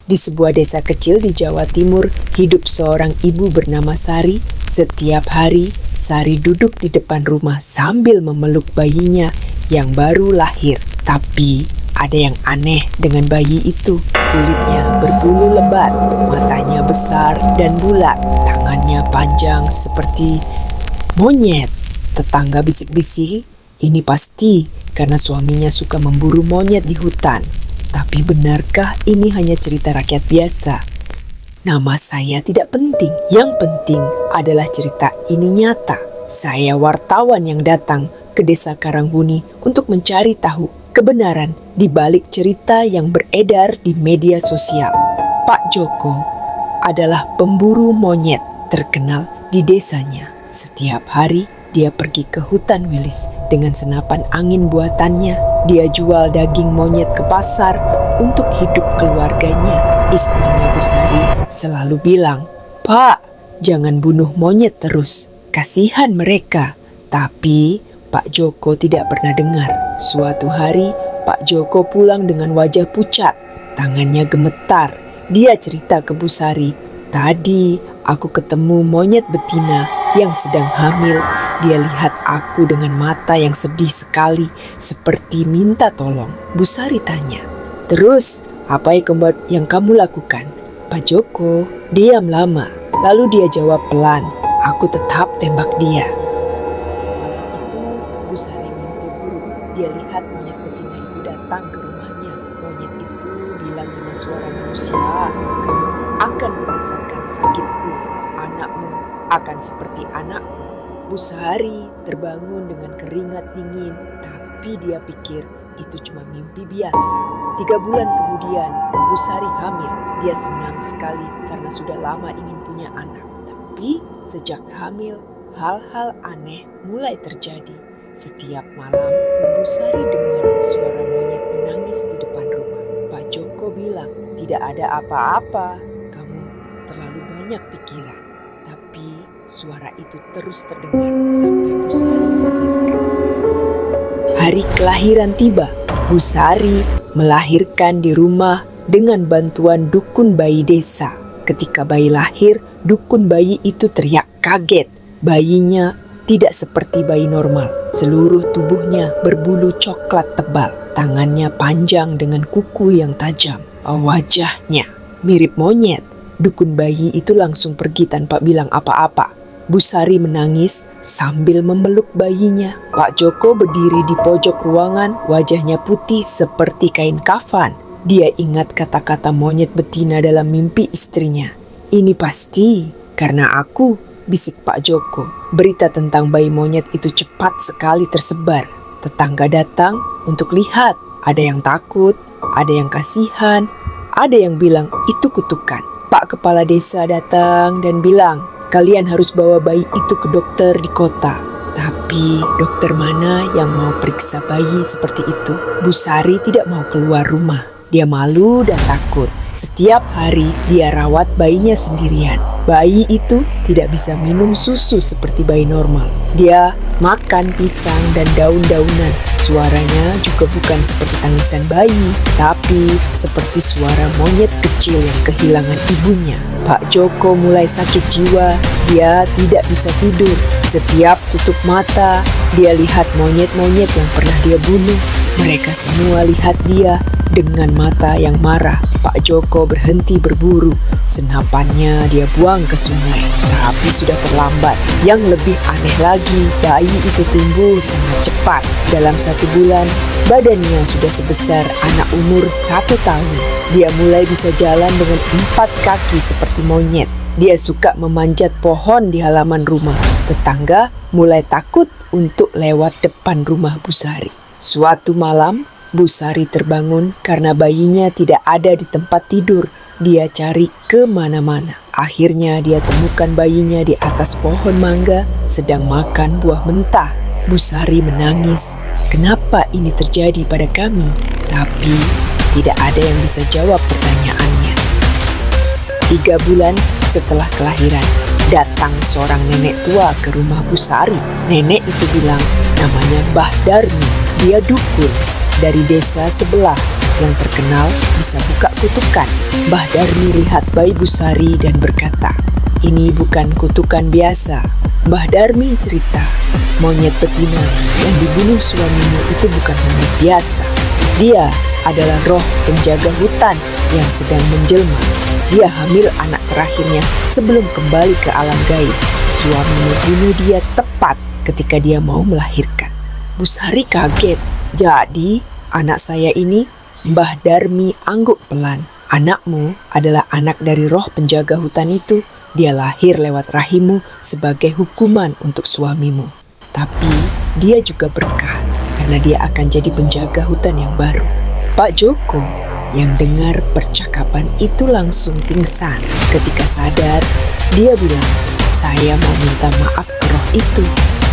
Di sebuah desa kecil di Jawa Timur, hidup seorang ibu bernama Sari. Setiap hari, Sari duduk di depan rumah sambil memeluk bayinya yang baru lahir. Tapi ada yang aneh dengan bayi itu. Kulitnya berbulu lebat, matanya besar dan bulat, tangannya panjang seperti monyet. Tetangga bisik-bisik, ini pasti karena suaminya suka memburu monyet di hutan. Tapi benarkah ini hanya cerita rakyat biasa? Nama saya tidak penting. Yang penting adalah cerita ini nyata. Saya wartawan yang datang ke desa Karanghuni untuk mencari tahu kebenaran di balik cerita yang beredar di media sosial. Pak Joko adalah pemburu monyet terkenal di desanya. Setiap hari dia pergi ke hutan wilis dengan senapan angin buatannya. Dia jual daging monyet ke pasar untuk hidup keluarganya. Istrinya Bu Sari selalu bilang, "Pak, jangan bunuh monyet terus, kasihan mereka." Tapi Pak Joko tidak pernah dengar. Suatu hari Pak Joko pulang dengan wajah pucat, tangannya gemetar. Dia cerita ke Bu Sari, "Tadi aku ketemu monyet betina yang sedang hamil. Dia lihat aku dengan mata yang sedih sekali, seperti minta tolong." Bu Sari tanya, "Terus, apa yang kamu lakukan?" Pak Joko diam lama, lalu dia jawab pelan, "Aku tetap tembak dia." Malam itu, Bu Sari mimpi buruk. Dia lihat monyet betina itu datang ke rumahnya. Monyet itu bilang dengan suara manusia, "Kamu akan merasakan sakitku. Anakmu akan seperti anakku." Bu Sari terbangun dengan keringat dingin, tapi dia pikir itu cuma mimpi biasa. 3 bulan kemudian, Bu Sari hamil. Dia senang sekali karena sudah lama ingin punya anak. Tapi sejak hamil, hal-hal aneh mulai terjadi. Setiap malam, Bu Sari dengar suara monyet menangis di depan rumah. Pak Joko bilang, "Tidak ada apa-apa, kamu terlalu banyak pikiran." Tapi suara itu terus terdengar sampai Bu Sari melahirkan. Hari kelahiran tiba. Bu Sari melahirkan di rumah dengan bantuan dukun bayi desa. Ketika bayi lahir, dukun bayi itu teriak kaget. Bayinya tidak seperti bayi normal. Seluruh tubuhnya berbulu coklat tebal. Tangannya panjang dengan kuku yang tajam. Wajahnya mirip monyet. Dukun bayi itu langsung pergi tanpa bilang apa-apa. Bu Sari menangis sambil memeluk bayinya. Pak Joko berdiri di pojok ruangan, wajahnya putih seperti kain kafan. Dia ingat kata-kata monyet betina dalam mimpi istrinya. "Ini pasti karena aku," bisik Pak Joko. Berita tentang bayi monyet itu cepat sekali tersebar. Tetangga datang untuk lihat. Ada yang takut, ada yang kasihan, ada yang bilang itu kutukan. Pak Kepala Desa datang dan bilang, "Kalian harus bawa bayi itu ke dokter di kota." Tapi dokter mana yang mau periksa bayi seperti itu? Bu Sari tidak mau keluar rumah. Dia malu dan takut. Setiap hari dia rawat bayinya sendirian. Bayi itu tidak bisa minum susu seperti bayi normal. Dia makan pisang dan daun-daunan. Suaranya juga bukan seperti tangisan bayi, tapi seperti suara monyet kecil yang kehilangan ibunya. Pak Joko mulai sakit jiwa. Dia tidak bisa tidur. Setiap tutup mata, dia lihat monyet-monyet yang pernah dia bunuh. Mereka semua lihat dia dengan mata yang marah. Pak Joko berhenti berburu. Senapannya dia buang ke sungai. Tapi sudah terlambat. Yang lebih aneh lagi, bayi itu tumbuh sangat cepat. Dalam 1 bulan, badannya sudah sebesar anak umur 1 tahun. Dia mulai bisa jalan dengan 4 kaki seperti monyet. Dia suka memanjat pohon di halaman rumah. Tetangga mulai takut untuk lewat depan rumah Bu Sari. Suatu malam, Bu Sari terbangun karena bayinya tidak ada di tempat tidur. Dia cari kemana-mana. Akhirnya dia temukan bayinya di atas pohon mangga sedang makan buah mentah. Bu Sari menangis. "Kenapa ini terjadi pada kami?" Tapi tidak ada yang bisa jawab pertanyaannya. 3 bulan setelah kelahiran, datang seorang nenek tua ke rumah Bu Sari. Nenek itu bilang namanya Mbah Darmi. Dia dukun dari desa sebelah. yang terkenal bisa buka kutukan. Mbah Darmi lihat bayi Busari dan berkata, "Ini bukan kutukan biasa." Mbah Darmi cerita, "Monyet betina yang dibunuh suamimu itu bukan monyet biasa. Dia adalah roh penjaga hutan yang sedang menjelma. Dia hamil anak terakhirnya sebelum kembali ke alam gaib. Suamimu bunuh dia tepat ketika dia mau melahirkan." Busari kaget. "Jadi, anak saya ini?" Mbah Darmi angguk pelan. "Anakmu adalah anak dari roh penjaga hutan itu. Dia lahir lewat rahimmu sebagai hukuman untuk suamimu. Tapi dia juga berkah karena dia akan jadi penjaga hutan yang baru." Pak Joko yang dengar percakapan itu langsung pingsan. Ketika sadar, dia bilang, "Saya mau minta maaf ke roh itu."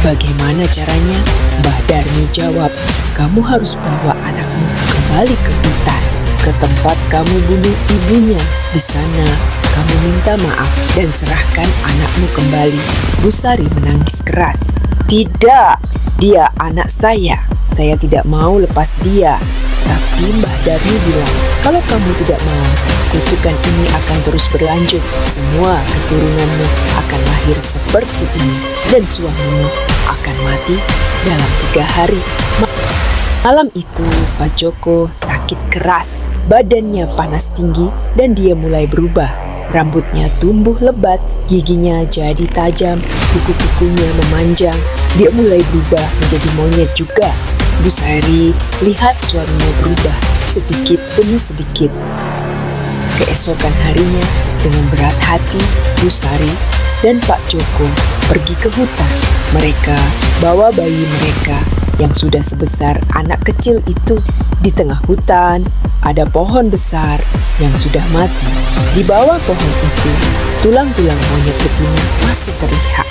"Bagaimana caranya?" Mbah Darmi jawab, "Kamu harus bawa anakmu kembali ke hutan, ke tempat kamu bunuh ibunya. Di sana kamu minta maaf dan serahkan anakmu kembali." Busari menangis keras. "Tidak, dia anak saya. Saya tidak mau lepas dia." Tapi Mbah Darmi bilang, "Kalau kamu tidak mau, kutukan ini akan terus berlanjut. Semua keturunanmu akan lahir seperti ini dan suamimu akan mati dalam 3 hari. Malam itu Pak Joko sakit keras, badannya panas tinggi dan dia mulai berubah. Rambutnya tumbuh lebat, giginya jadi tajam, kuku-kukunya memanjang. Dia mulai berubah menjadi monyet juga. Busari lihat suaminya berubah sedikit demi sedikit. Keesokan harinya, dengan berat hati, Busari dan Pak Joko pergi ke hutan. Mereka bawa bayi mereka yang sudah sebesar anak kecil itu. Di tengah hutan ada pohon besar yang sudah mati. Di bawah pohon itu, tulang-tulang monyet betina masih terlihat.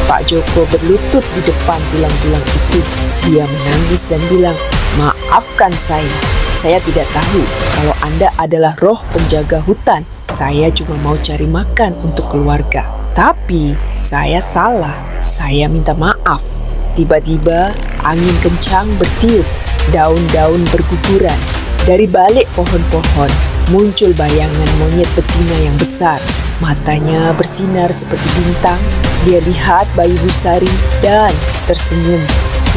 Pak Joko berlutut di depan tulang-tulang itu. Dia menangis dan bilang, "Maafkan saya. Saya tidak tahu kalau Anda adalah roh penjaga hutan. Saya cuma mau cari makan untuk keluarga. Tapi saya salah. Saya minta maaf." Tiba-tiba angin kencang bertiup, daun-daun berguguran. Dari balik pohon-pohon muncul bayangan monyet betina yang besar. Matanya bersinar seperti bintang. Dia lihat bayi Busari dan tersenyum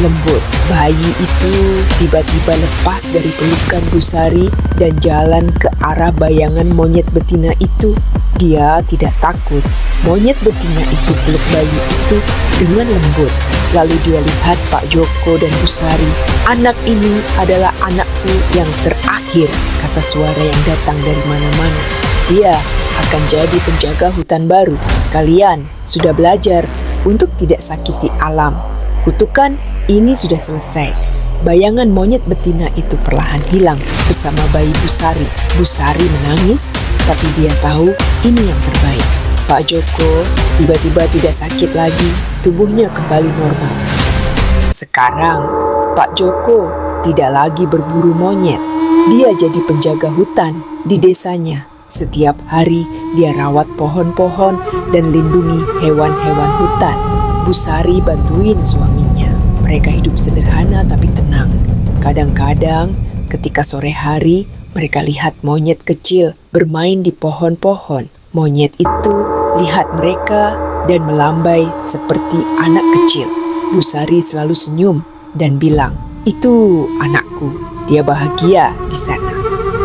lembut. Bayi itu tiba-tiba lepas dari pelukan Busari dan jalan ke arah bayangan monyet betina itu. Dia tidak takut. Monyet betina itu peluk bayi itu dengan lembut. Lalu dia lihat Pak Joko dan Busari. "Anak ini adalah anakku yang terakhir," kata suara yang datang dari mana-mana. "Dia akan jadi penjaga hutan baru. Kalian sudah belajar untuk tidak sakiti alam. Kutukan ini sudah selesai." Bayangan monyet betina itu perlahan hilang bersama bayi Busari. Busari menangis, tapi dia tahu ini yang terbaik. Pak Joko tiba-tiba tidak sakit lagi, tubuhnya kembali normal. Sekarang, Pak Joko tidak lagi berburu monyet. Dia jadi penjaga hutan di desanya. Setiap hari dia rawat pohon-pohon dan lindungi hewan-hewan hutan. Busari bantuin suaminya. Mereka hidup sederhana tapi tenang. Kadang-kadang ketika sore hari mereka lihat monyet kecil bermain di pohon-pohon. Monyet itu lihat mereka dan melambai seperti anak kecil. Busari selalu senyum dan bilang, "Itu anakku, dia bahagia di sana."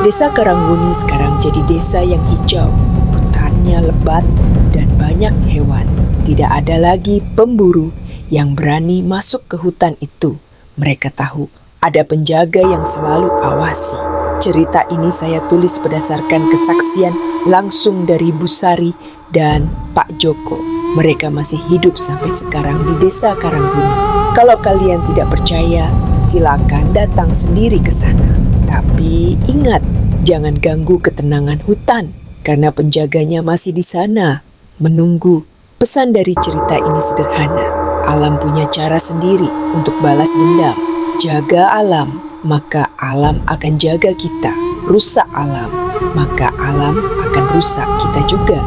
Desa Karangbumi sekarang jadi desa yang hijau. Hutannya lebat dan banyak hewan. Tidak ada lagi pemburu yang berani masuk ke hutan itu. Mereka tahu ada penjaga yang selalu awasi. Cerita ini saya tulis berdasarkan kesaksian langsung dari Busari dan Pak Joko. Mereka masih hidup sampai sekarang di desa Karangbumi. Kalau kalian tidak percaya, silakan datang sendiri ke sana. Tapi ingat, jangan ganggu ketenangan hutan karena penjaganya masih di sana menunggu. Pesan dari cerita ini sederhana. Alam punya cara sendiri untuk balas dendam. Jaga alam, maka alam akan jaga kita. Rusak alam, maka alam akan rusak kita juga.